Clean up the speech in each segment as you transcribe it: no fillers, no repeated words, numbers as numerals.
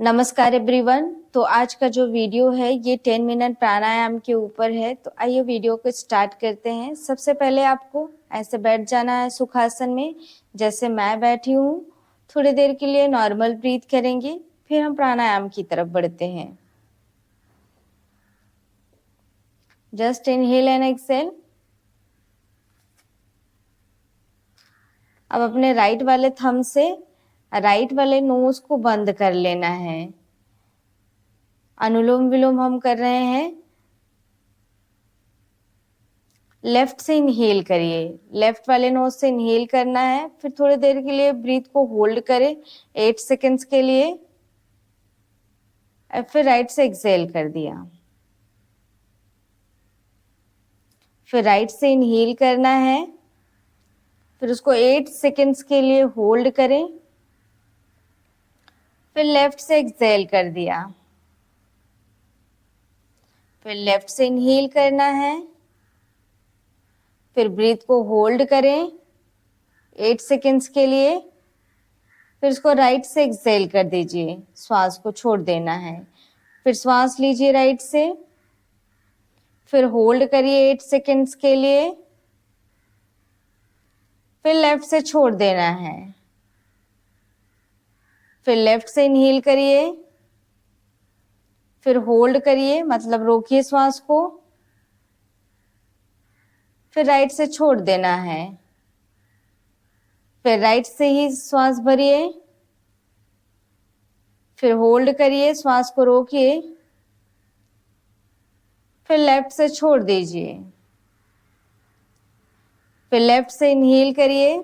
नमस्कार एवरीवन। तो आज का जो वीडियो है ये 10 मिनट प्राणायाम के ऊपर है। तो आइए वीडियो को स्टार्ट करते हैं। सबसे पहले आपको ऐसे बैठ जाना है सुखासन में, जैसे मैं बैठी हूँ। थोड़ी देर के लिए नॉर्मल ब्रीथ करेंगे, फिर हम प्राणायाम की तरफ बढ़ते हैं। Just inhale and exhale. अब अपने राइट वाले थंब से राइट वाले नोज को बंद कर लेना है। अनुलोम विलोम हम कर रहे हैं। लेफ्ट से इनहेल करिए, लेफ्ट वाले नोज से इनहेल करना है। फिर थोड़ी देर के लिए ब्रीथ को होल्ड करें 8 सेकेंड्स के लिए, और फिर राइट से एक्सहेल कर दिया। फिर राइट से इनहेल करना है, फिर उसको 8 सेकेंड्स के लिए होल्ड करें, फिर लेफ्ट से एक्सहेल कर दिया। फिर लेफ्ट से इनहेल करना है, फिर ब्रीथ को होल्ड करें 8 सेकेंड्स के लिए, फिर उसको राइट से एक्सहेल कर दीजिए। श्वास को छोड़ देना है। फिर श्वास लीजिए राइट से, फिर होल्ड करिए 8 सेकेंड्स के लिए, फिर लेफ्ट से छोड़ देना है। फिर लेफ्ट से इनहेल करिए, फिर होल्ड करिए, मतलब रोकिए श्वास को, फिर राइट से छोड़ देना है। फिर राइट से ही श्वास भरिए, फिर होल्ड करिए, श्वास को रोकिए, फिर लेफ्ट से छोड़ दीजिए। फिर लेफ्ट से इनहेल करिए,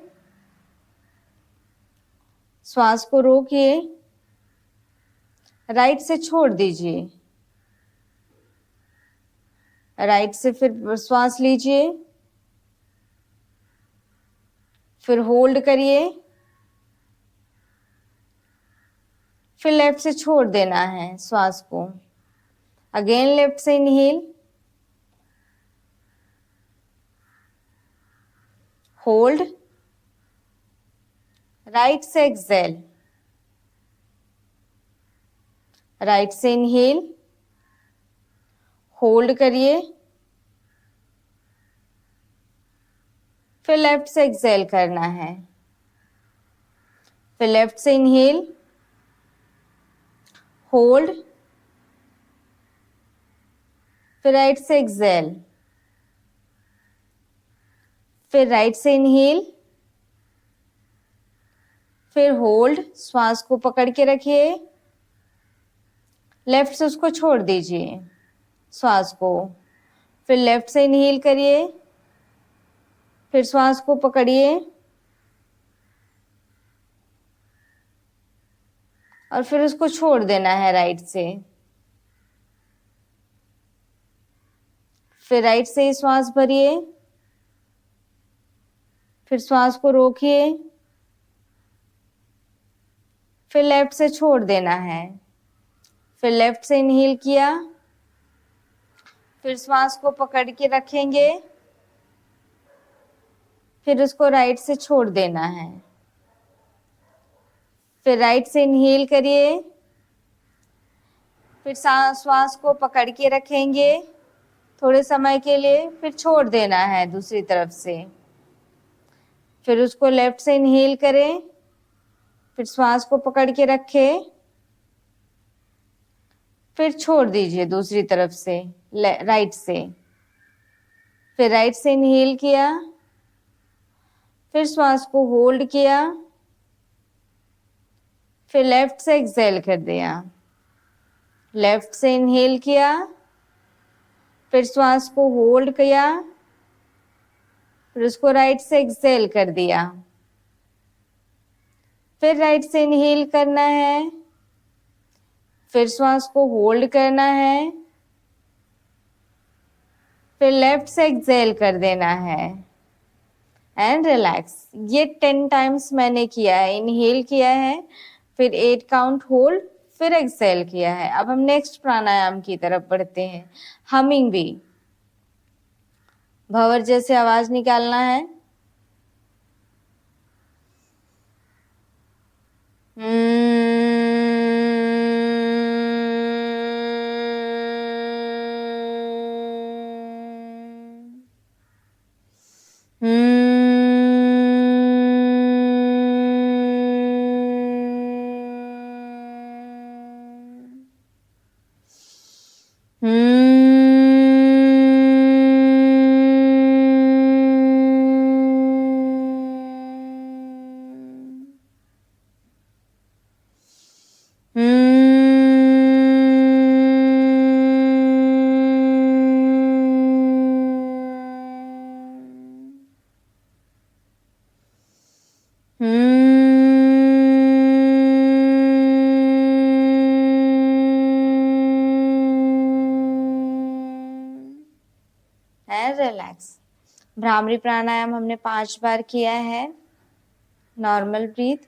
श्वास को रोकिए, राइट से छोड़ दीजिए। राइट से फिर श्वास लीजिए, फिर होल्ड करिए, फिर लेफ्ट से छोड़ देना है श्वास को। अगेन लेफ्ट से इनहेल, होल्ड, राइट से एक्सहेल। राइट से इनहेल, होल्ड करिए, फिर लेफ्ट से एक्सहेल करना है। फिर लेफ्ट से इनहेल, होल्ड, फिर राइट से एक्सहेल। फिर राइट से इनहेल, फिर होल्ड, श्वास को पकड़ के रखिए, लेफ्ट से उसको छोड़ दीजिए श्वास को। फिर लेफ्ट से इनहेल करिए, फिर श्वास को पकड़िए, और फिर उसको छोड़ देना है राइट से। फिर राइट से ही श्वास भरिए, फिर श्वास को रोकिए, फिर लेफ्ट से छोड़ देना है। फिर लेफ्ट से इनहेल किया, फिर श्वास को पकड़ के रखेंगे, फिर उसको राइट से छोड़ देना है। फिर राइट से इनहेल करिए, फिर श्वास को पकड़ के रखेंगे थोड़े समय के लिए, फिर छोड़ देना है दूसरी तरफ से। फिर उसको लेफ्ट से इनहेल करें, फिर श्वास को पकड़ के रखें, फिर छोड़ दीजिए दूसरी तरफ से राइट से। फिर राइट से इनहेल किया, फिर श्वास को होल्ड किया, फिर लेफ्ट से एक्सहेल कर दिया। लेफ्ट से इनहेल किया, फिर श्वास को होल्ड किया, फिर उसको राइट से एक्सहेल कर दिया। फिर राइट से इनहेल करना है, फिर श्वास को होल्ड करना है, फिर लेफ्ट से एक्सहेल कर देना है एंड रिलैक्स। ये 10 टाइम्स मैंने किया है। इनहेल किया है, फिर 8 काउंट होल्ड, फिर एक्सहेल किया है। अब हम नेक्स्ट प्राणायाम की तरफ बढ़ते हैं। हमिंग भी, भंवर जैसे आवाज निकालना है। And relax. भ्रामरी प्राणायाम हमने 5 बार किया है। Normal breath.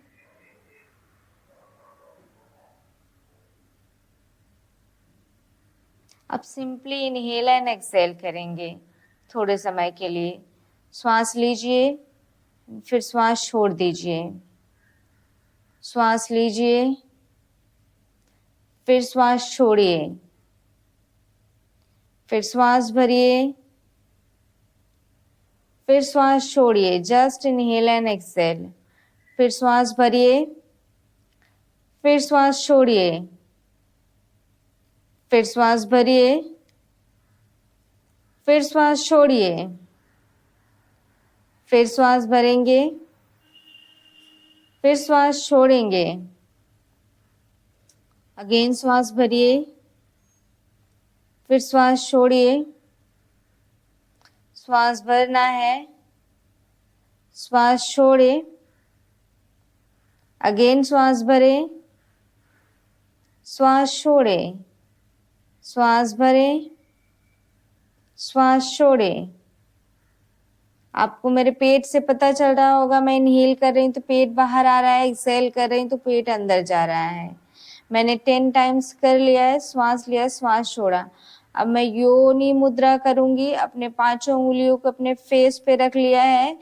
अब सिंपली इनहेल एंड एक्सहेल करेंगे थोड़े समय के लिए। श्वास लीजिए, फिर श्वास छोड़ दीजिए। श्वास लीजिए, फिर श्वास छोड़िए, फिर श्वास भरिए, फिर श्वास छोड़िए। Just inhale and exhale. फिर श्वास भरिए, फिर श्वास छोड़िए, फिर श्वास भरिए, फिर श्वास छोड़िए, फिर श्वास भरेंगे, फिर श्वास छोड़ेंगे। अगेन श्वास भरिए, फिर श्वास छोड़िए। श्वास भरना है, श्वास छोड़े, अगेन श्वास भरे, श्वास छोड़े, श्वास भरे, श्वास छोड़े। आपको मेरे पेट से पता चल रहा होगा, मैं इनहेल कर रही हूँ तो पेट बाहर आ रहा है, एक्सहेल कर रही हूँ तो पेट अंदर जा रहा है। मैंने 10 टाइम्स कर लिया है। श्वास लिया, श्वास छोड़ा। अब मैं योनि मुद्रा करूंगी। अपने 5 उंगलियों को अपने फेस पे रख लिया है।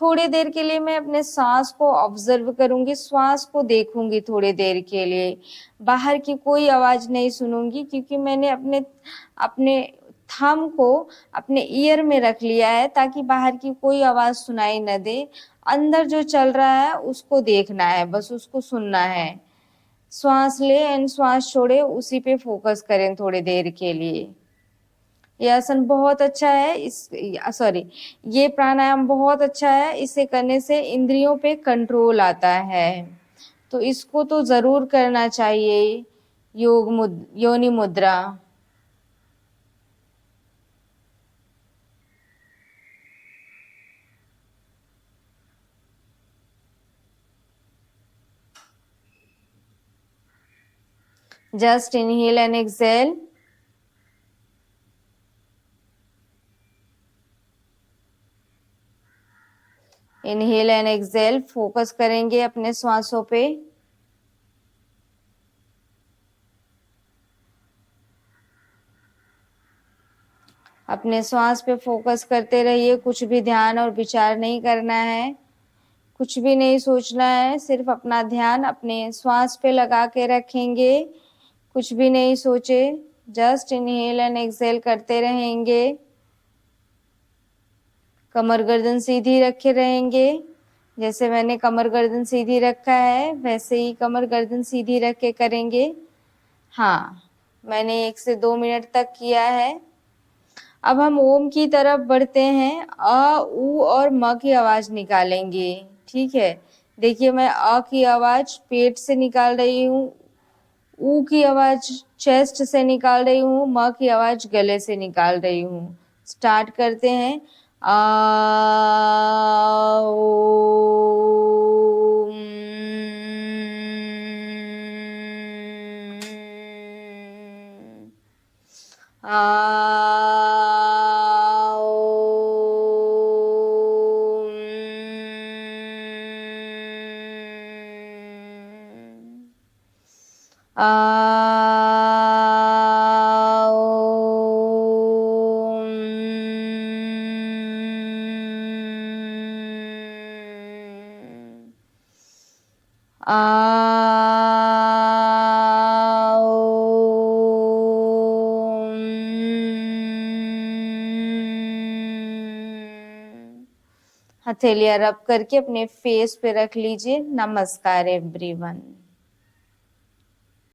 थोड़ी देर के लिए मैं अपने सांस को ऑब्जर्व करूंगी, श्वास को देखूंगी थोड़ी देर के लिए। बाहर की कोई आवाज नहीं सुनूंगी, क्योंकि मैंने अपने अपने थंब को अपने ईयर में रख लिया है, ताकि बाहर की कोई आवाज सुनाई न दे। अंदर जो चल रहा है उसको देखना है, बस उसको सुनना है। श्वास ले एंड श्वास छोड़े, उसी पे फोकस करें थोड़ी देर के लिए। ये आसन बहुत अच्छा है। ये प्राणायाम बहुत अच्छा है। इसे करने से इंद्रियों पे कंट्रोल आता है, तो इसको तो जरूर करना चाहिए। योनि मुद्रा। Just inhale and exhale. Inhale and exhale. Focus करेंगे अपने श्वासों पे। अपने श्वास पे फोकस करते रहिए। कुछ भी ध्यान और विचार नहीं करना है, कुछ भी नहीं सोचना है। सिर्फ अपना ध्यान अपने श्वास पे लगा के रखेंगे, कुछ भी नहीं सोचे। जस्ट इनहेल एंड एक्सहेल करते रहेंगे। कमर गर्दन सीधी रखे रहेंगे। जैसे मैंने कमर गर्दन सीधी रखा है, वैसे ही कमर गर्दन सीधी रख के करेंगे। हाँ, मैंने 1 से 2 मिनट तक किया है। अब हम ओम की तरफ बढ़ते हैं। अ, उ और म की आवाज निकालेंगे। ठीक है, देखिए मैं अ की आवाज पेट से निकाल रही हूँ, ऊ की आवाज चेस्ट से निकाल रही हूँ, म की आवाज गले से निकाल रही हूँ। स्टार्ट करते हैं। आ हथेलियां रब करके अपने फेस पे रख लीजिए। नमस्कार एवरीवन।